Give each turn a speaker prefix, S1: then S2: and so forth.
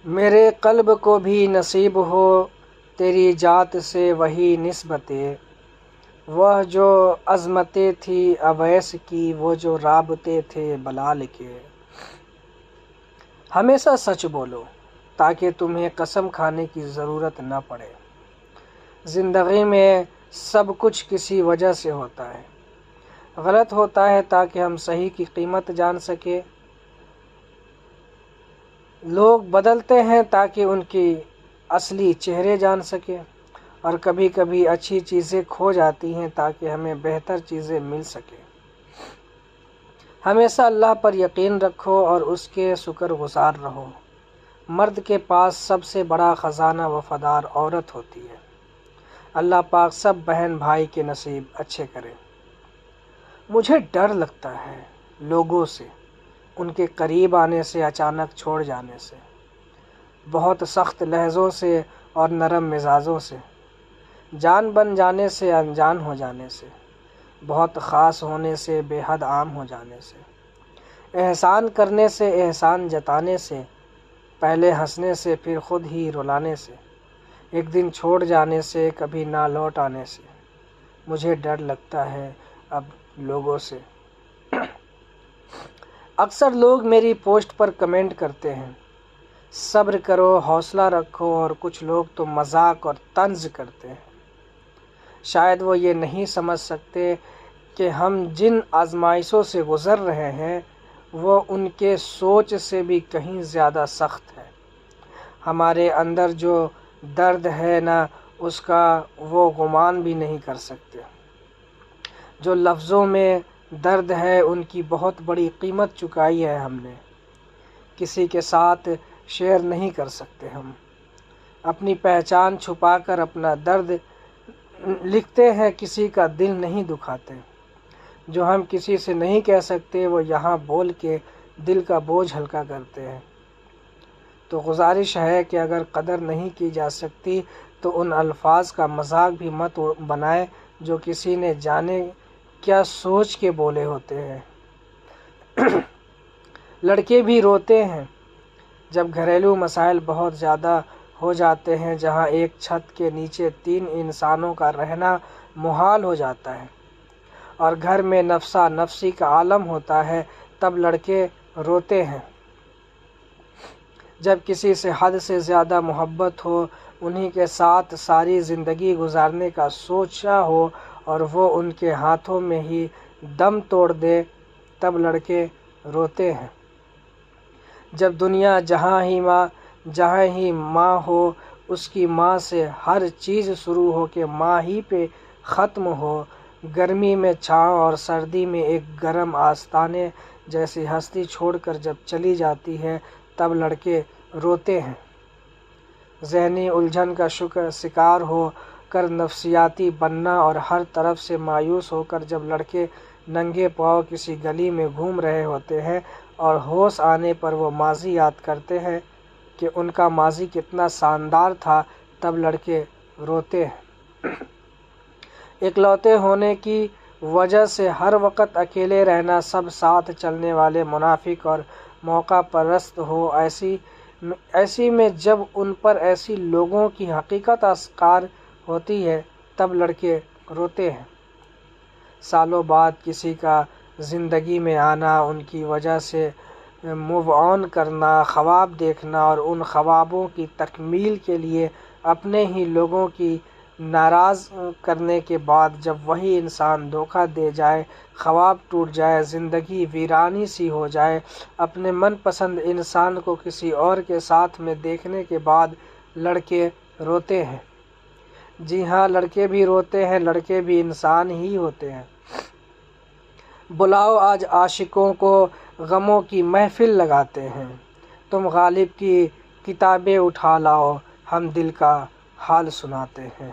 S1: میرے قلب کو بھی نصیب ہو تیری ذات سے وہی نسبتیں، وہ جو عظمتیں تھی اویس کی، وہ جو رابطے تھے بلال کے۔ ہمیشہ سچ بولو تاکہ تمہیں قسم کھانے کی ضرورت نہ پڑے۔ زندگی میں سب کچھ کسی وجہ سے ہوتا ہے۔ غلط ہوتا ہے تاکہ ہم صحیح کی قیمت جان سکیں۔ لوگ بدلتے ہیں تاکہ ان کی اصلی چہرے جان سکیں، اور کبھی کبھی اچھی چیزیں کھو جاتی ہیں تاکہ ہمیں بہتر چیزیں مل سکیں۔ ہمیشہ اللہ پر یقین رکھو اور اس کے شکر گزار رہو۔ مرد کے پاس سب سے بڑا خزانہ وفادار عورت ہوتی ہے۔ اللہ پاک سب بہن بھائی کے نصیب اچھے کرے۔ مجھے ڈر لگتا ہے لوگوں سے، ان کے قریب آنے سے، اچانک چھوڑ جانے سے، بہت سخت لہجوں سے اور نرم مزاجوں سے، جان بن جانے سے، انجان ہو جانے سے، بہت خاص ہونے سے، بے حد عام ہو جانے سے، احسان کرنے سے، احسان جتانے سے، پہلے ہنسنے سے پھر خود ہی رلانے سے، ایک دن چھوڑ جانے سے، کبھی نہ لوٹ آنے سے۔ مجھے ڈر لگتا ہے اب لوگوں سے۔ اکثر لوگ میری پوسٹ پر کمنٹ کرتے ہیں، صبر کرو، حوصلہ رکھو، اور کچھ لوگ تو مذاق اور طنز کرتے ہیں۔ شاید وہ یہ نہیں سمجھ سکتے کہ ہم جن آزمائشوں سے گزر رہے ہیں وہ ان کے سوچ سے بھی کہیں زیادہ سخت ہے۔ ہمارے اندر جو درد ہے نا، اس کا وہ گمان بھی نہیں کر سکتے۔ جو لفظوں میں درد ہے ان کی بہت بڑی قیمت چکائی ہے ہم نے، کسی کے ساتھ شیئر نہیں کر سکتے۔ ہم اپنی پہچان چھپا کر اپنا درد لکھتے ہیں، کسی کا دل نہیں دکھاتے۔ جو ہم کسی سے نہیں کہہ سکتے وہ یہاں بول کے دل کا بوجھ ہلکا کرتے ہیں۔ تو گزارش ہے کہ اگر قدر نہیں کی جا سکتی تو ان الفاظ کا مذاق بھی مت بنائے جو کسی نے جانے کیا سوچ کے بولے ہوتے ہیں۔ لڑکے بھی روتے ہیں جب گھریلو مسائل بہت زیادہ ہو جاتے ہیں، جہاں ایک چھت کے نیچے 3 انسانوں کا رہنا محال ہو جاتا ہے اور گھر میں نفسا نفسی کا عالم ہوتا ہے، تب لڑکے روتے ہیں۔ جب کسی سے حد سے زیادہ محبت ہو، انہی کے ساتھ ساری زندگی گزارنے کا سوچا ہو اور وہ ان کے ہاتھوں میں ہی دم توڑ دے، تب لڑکے روتے ہیں۔ جب دنیا جہاں ہی ماں ہو، اس کی ماں سے ہر چیز شروع ہو کے ماں ہی پہ ختم ہو، گرمی میں چھاؤں اور سردی میں ایک گرم آستانے جیسی ہستی چھوڑ کر جب چلی جاتی ہے، تب لڑکے روتے ہیں۔ ذہنی الجھن کا شکار ہو کر نفسیاتی بننا اور ہر طرف سے مایوس ہو کر جب لڑکے ننگے پاؤں کسی گلی میں گھوم رہے ہوتے ہیں اور ہوش آنے پر وہ ماضی یاد کرتے ہیں کہ ان کا ماضی کتنا شاندار تھا، تب لڑکے روتے ہیں۔ اکلوتے ہونے کی وجہ سے ہر وقت اکیلے رہنا، سب ساتھ چلنے والے منافق اور موقع پرست ہو، ایسی میں جب ان پر ایسی لوگوں کی حقیقت اشکار ہوتی ہے، تب لڑکے روتے ہیں۔ سالوں بعد کسی کا زندگی میں آنا، ان کی وجہ سے موو آن کرنا، خواب دیکھنا اور ان خوابوں کی تکمیل کے لیے اپنے ہی لوگوں کی ناراض کرنے کے بعد جب وہی انسان دھوکہ دے جائے، خواب ٹوٹ جائے، زندگی ویرانی سی ہو جائے، اپنے من پسند انسان کو کسی اور کے ساتھ میں دیکھنے کے بعد لڑکے روتے ہیں۔ جی ہاں، لڑکے بھی روتے ہیں، لڑکے بھی انسان ہی ہوتے ہیں۔ بلاؤ آج عاشقوں کو، غموں کی محفل لگاتے ہیں، تم غالب کی کتابیں اٹھا لاؤ، ہم دل کا حال سناتے ہیں۔